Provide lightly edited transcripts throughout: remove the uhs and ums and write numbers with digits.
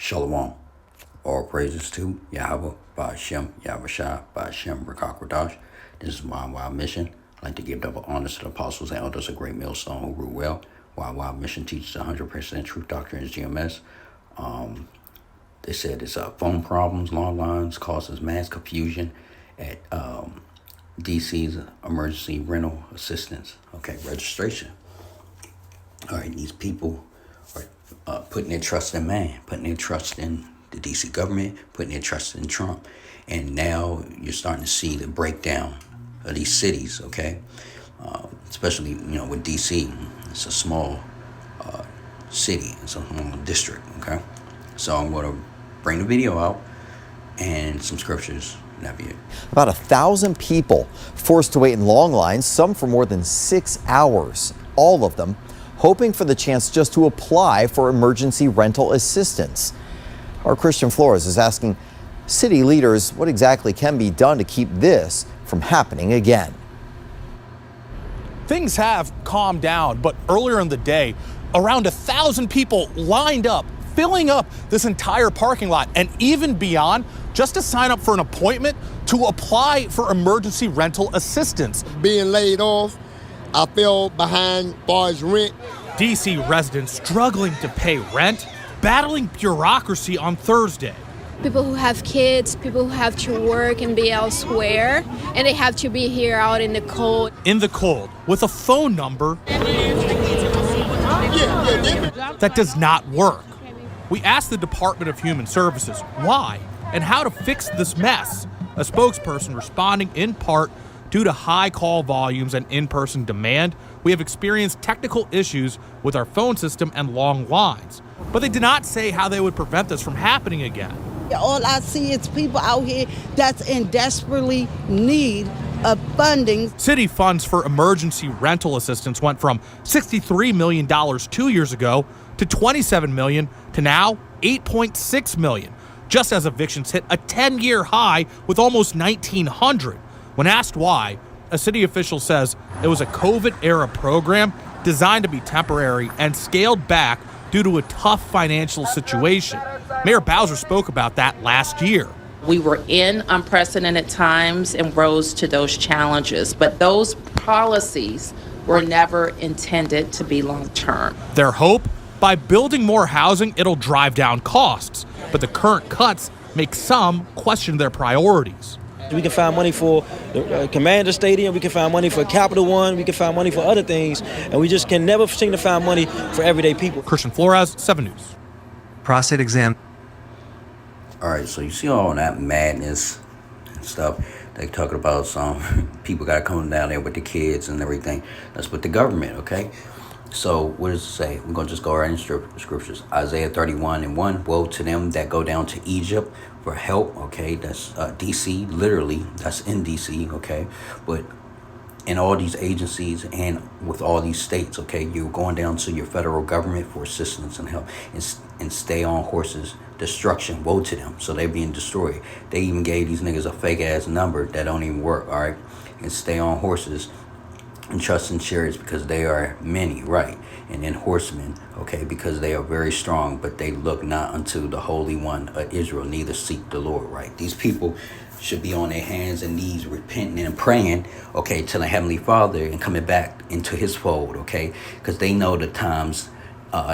Shalom. All praises to Yahweh, Ba'ashem, Yahushua, Ba'ashem, Rakakwadash. This is y&ymission. I'd like to give double honors to the apostles and elders of Great Millstone who rule well. y&ymission teaches 100% truth doctrine is GMS. They said it's phone problems, long lines, causes mass confusion at DC's emergency rental assistance. Okay, registration. All right, these people are putting their trust in man, putting their trust in the DC government, putting their trust in Trump. And now you're starting to see the breakdown of these cities, okay? Especially, with DC. It's a small city. It's a small district, okay? So I'm going to bring the video out and some scriptures. That'd be it. About 1,000 people forced to wait in long lines, some for more than 6 hours. All of them hoping for the chance just to apply for emergency rental assistance. Our Christian Flores is asking city leaders what exactly can be done to keep this from happening again. Things have calmed down, but earlier in the day, around 1,000 people lined up, filling up this entire parking lot and even beyond, just to sign up for an appointment to apply for emergency rental assistance. Being laid off, I fell behind far as rent. DC residents struggling to pay rent, battling bureaucracy on Thursday. People who have kids, people who have to work and be elsewhere, and they have to be here out in the cold. In the cold, with a phone number that does not work. We asked the Department of Human Services why and how to fix this mess. A spokesperson responding in part, due to high call volumes and in-person demand, we have experienced technical issues with our phone system and long lines. But they did not say how they would prevent this from happening again. All I see is people out here that's in desperately need of funding. City funds for emergency rental assistance went from $63 million 2 years ago to $27 million to now $8.6 million, just as evictions hit a 10-year high with almost 1,900. When asked why, a city official says it was a COVID-era program designed to be temporary and scaled back due to a tough financial situation. Mayor Bowser spoke about that last year. We were in unprecedented times and rose to those challenges, but those policies were never intended to be long-term. Their hope? By building more housing, it'll drive down costs, but the current cuts make some question their priorities. We can find money for the Commander Stadium, we can find money for Capital One, we can find money for other things, and we just can never seem to find money for everyday people. Christian Flores, 7 News. Prostate exam. All right, so you see all that madness and stuff. They talking about some people got to come down there with the kids and everything. That's with the government, okay? So what does it say? We're going to just go right in scriptures. Isaiah 31:1. Woe to them that go down to Egypt for help, okay? That's DC, literally. That's in DC, okay? But in all these agencies and with all these states, okay, you're going down to your federal government for assistance and help and stay on horses. Destruction, woe to them. So they're being destroyed. They even gave these niggas a fake-ass number that don't even work, all right? And stay on horses and trust in chariots because they are many, right? And then horsemen, okay, because they are very strong, but they look not unto the Holy One of Israel, neither seek the Lord, right? These people should be on their hands and knees repenting and praying, okay, to the Heavenly Father and coming back into his fold, okay? Because they know the times,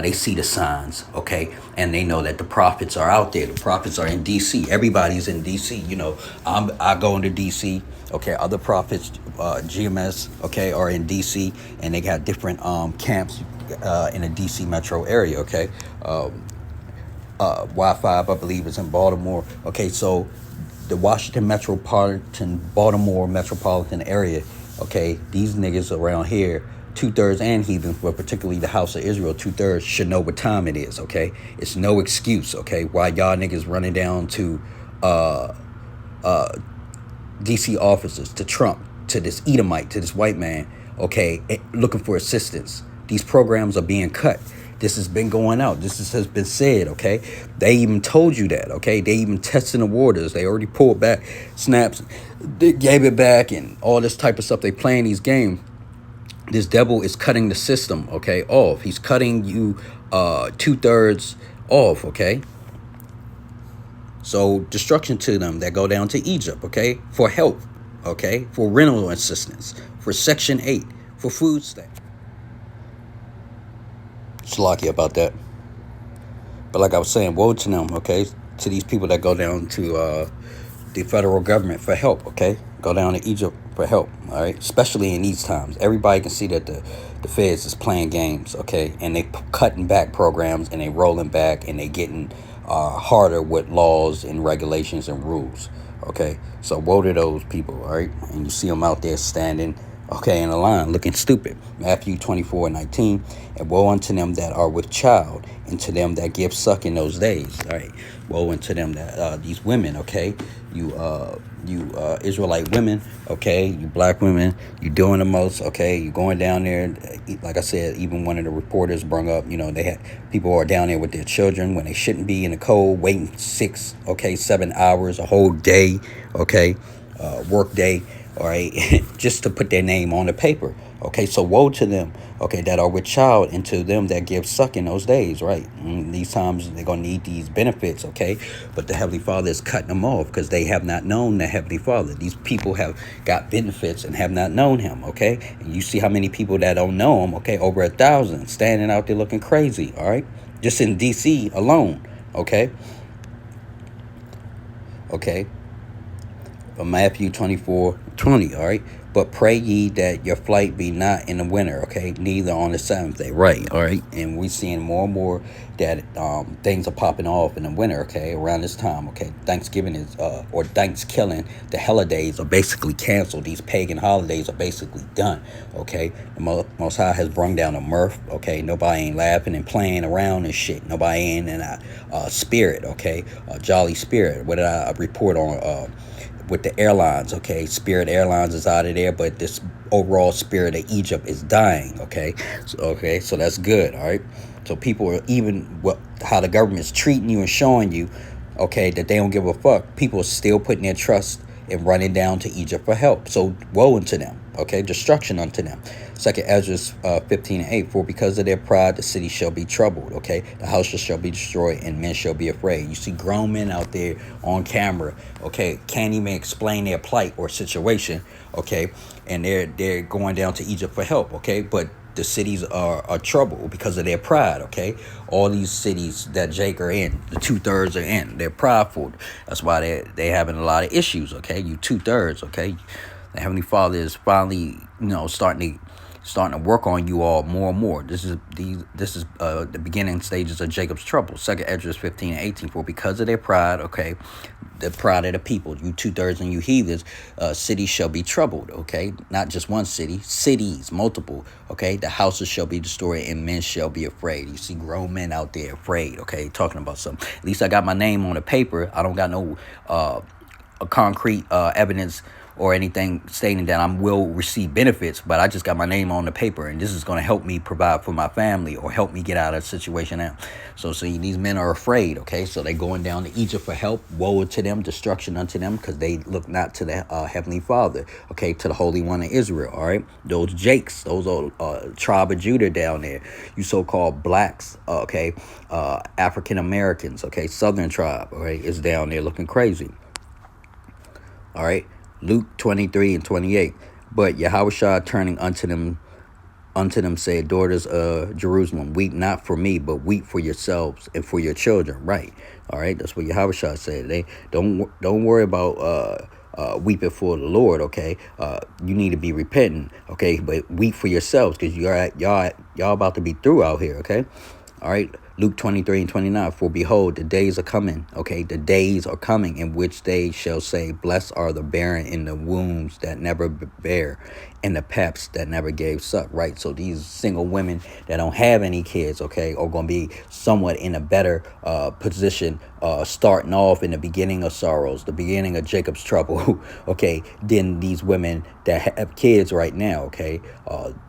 they see the signs, okay? And they know that the prophets are out there. The prophets are in D.C. Everybody's in D.C., I go into D.C., okay? Other prophets, GMS, okay, are in D.C. and they got different camps in the D.C. metro area, okay? Y5, I believe, is in Baltimore. Okay, so the Washington Baltimore metropolitan area, okay, these niggas around here, 2/3 and heathens, but particularly the House of Israel, 2/3 should know what time it is, okay? It's no excuse, okay, why y'all niggas running down to DC officers, to Trump, to this Edomite, to this white man, okay, looking for assistance. These programs are being cut. This has been going out. This has been said, okay? They even told you that, okay? They even testing the waters. They already pulled back snaps. They gave it back and all this type of stuff. They playing these games. This devil is cutting the system, okay, off. He's cutting you 2/3 off, okay? So destruction to them that go down to Egypt, okay, for help, okay, for rental assistance, for Section 8, for food stamps. Slocky about that. But like I was saying, woe to them, okay, to these people that go down to the federal government for help, okay, go down to Egypt for help, all right, especially in these times. Everybody can see that the feds is playing games, okay, and they cutting back programs and they rolling back and they getting harder with laws and regulations and rules, okay. So woe to those people, all right, and you see them out there standing, okay, in a line looking stupid. Matthew 24:19, and woe unto them that are with child, and to them that give suck in those days. All right, woe unto them that these women, okay, you Israelite women, okay, you black women, you doing the most, okay, you going down there. Like I said, even one of the reporters brought up, they had people are down there with their children when they shouldn't be in the cold, waiting 7 hours, a whole day, okay, work day. All right, just to put their name on the paper. Okay, so woe to them, okay, that are with child, and to them that give suck in those days, right? These times they're going to need these benefits, okay? But the Heavenly Father is cutting them off because they have not known the Heavenly Father. These people have got benefits and have not known Him, okay? And you see how many people that don't know Him, okay? Over 1,000 standing out there looking crazy, all right? Just in D.C. alone, okay? Okay. Matthew 24:20, all right? But pray ye that your flight be not in the winter, okay? Neither on the seventh day, right? All right, and we're seeing more and more that things are popping off in the winter, okay? Around this time, okay? Thanksgiving is or Thanksgiving, the holidays are basically canceled. These pagan holidays are basically done, okay? The Most High has brung down a mirth, okay? Nobody ain't laughing and playing around and shit. Nobody ain't in a spirit, okay? A jolly spirit. What did I report on? With the airlines, okay, Spirit Airlines is out of there, but this overall spirit of Egypt is dying, okay, so that's good, all right. So people are even how the government's treating you and showing you, okay, that they don't give a fuck. People are still putting their trust and running down to Egypt for help. So woe unto them, okay, destruction unto them. 2 Ezra 15:8, for because of their pride the city shall be troubled, okay, the houses shall be destroyed and men shall be afraid. You see grown men out there on camera, okay, can't even explain their plight or situation, okay, and they're going down to Egypt for help, okay, but the cities are troubled because of their pride, okay? All these cities that Jake are in, the 2/3 are in. They're prideful. That's why they having a lot of issues, okay? You 2/3, okay? The Heavenly Father is finally, starting to work on you all more and more. This is the beginning stages of Jacob's trouble. 2 Ezra 15:18, for because of their pride, okay, the pride of the people, you 2/3 and you heathens, cities shall be troubled, okay? Not just one city, cities, multiple, okay? The houses shall be destroyed and men shall be afraid. You see grown men out there afraid, okay? Talking about something. At least I got my name on the paper. I don't got no concrete evidence or anything stating that I will receive benefits, but I just got my name on the paper, and this is going to help me provide for my family or help me get out of a situation now. So see, these men are afraid, okay? So they going down to Egypt for help. Woe to them, destruction unto them, because they look not to the Heavenly Father, okay, to the Holy One of Israel, all right? Those Jakes, those are tribe of Judah down there. You so-called blacks, okay, African Americans, okay, Southern tribe, all right, is down there looking crazy, all right? Luke 23:28. But Yahushua turning unto them said, daughters of Jerusalem, weep not for me, but weep for yourselves and for your children. Right. All right. That's what Yahushua said. They don't worry about weeping for the Lord. Okay. You need to be repentant. Okay. But weep for yourselves, because y'all about to be through out here. Okay. All right. Luke 23:29, for behold, the days are coming, okay? The days are coming in which they shall say, blessed are the barren in the wombs that never bear, and the paps that never gave suck, right? So these single women that don't have any kids, okay, are going to be somewhat in a better position, starting off in the beginning of sorrows, the beginning of Jacob's trouble, okay, than these women that have kids right now, okay?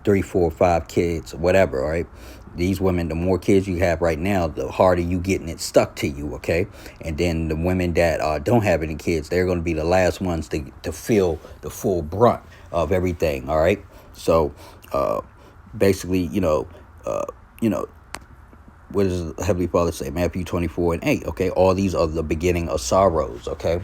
3, 4, 5 kids, whatever, all right? These women, the more kids you have right now, the harder you getting it stuck to you, okay? And then the women that don't have any kids, they're going to be the last ones to feel the full brunt of everything, all right? So basically, what does the Heavenly Father say? Matthew 24:8. Okay, all these are the beginning of sorrows. Okay.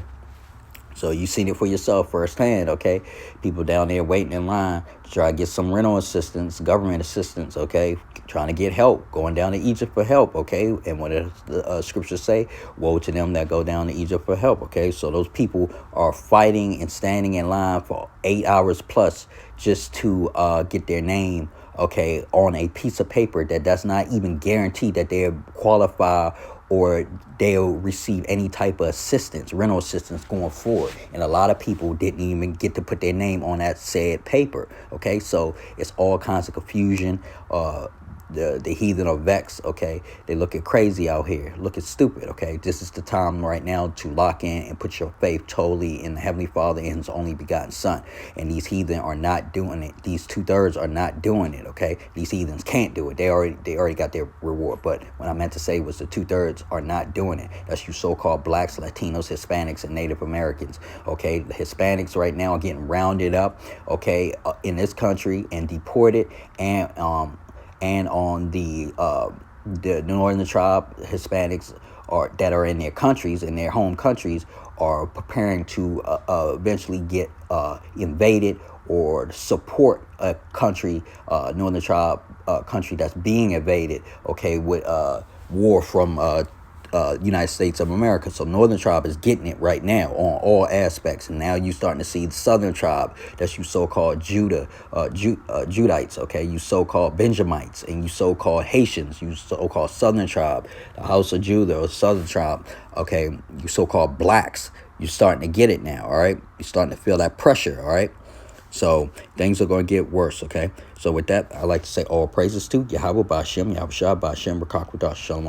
So you seen it for yourself firsthand, okay? People down there waiting in line to try to get some rental assistance, government assistance, okay? Trying to get help, going down to Egypt for help, okay? And what does the scriptures say? Woe to them that go down to Egypt for help, okay? So those people are fighting and standing in line for 8 hours plus just to get their name, okay, on a piece of paper that does not even guarantee that they qualify or they'll receive any type of assistance, rental assistance going forward. And a lot of people didn't even get to put their name on that said paper. Okay, so it's all kinds of confusion. The heathen are vexed, okay? They looking crazy out here, looking stupid, okay? This is the time right now to lock in and put your faith totally in the Heavenly Father and His only begotten Son. And these heathen are not doing it. These 2/3 are not doing it, okay? These heathens can't do it. They already got their reward. But what I meant to say was the 2/3 are not doing it. That's you so-called blacks, Latinos, Hispanics, and Native Americans, okay? The Hispanics right now are getting rounded up, okay, in this country and deported, and on the northern tribe Hispanics that are in their countries, in their home countries, are preparing to eventually get invaded or support a country, northern tribe country that's being invaded, okay, with war from United States of America. So northern tribe is getting it right now on all aspects, and now you starting to see the southern tribe, that's you so-called Judites, okay, you so-called Benjamites, and you so-called Haitians, you so-called southern tribe, the house of Judah or southern tribe, okay, you so-called blacks. You're starting to get it now, all right? You're starting to feel that pressure, all right? So things are going to get worse, okay? So with that, I like to say all praises to Yahweh Ba'Shem, Yahweh Shah Ba'Shem, B'Kak Shalom.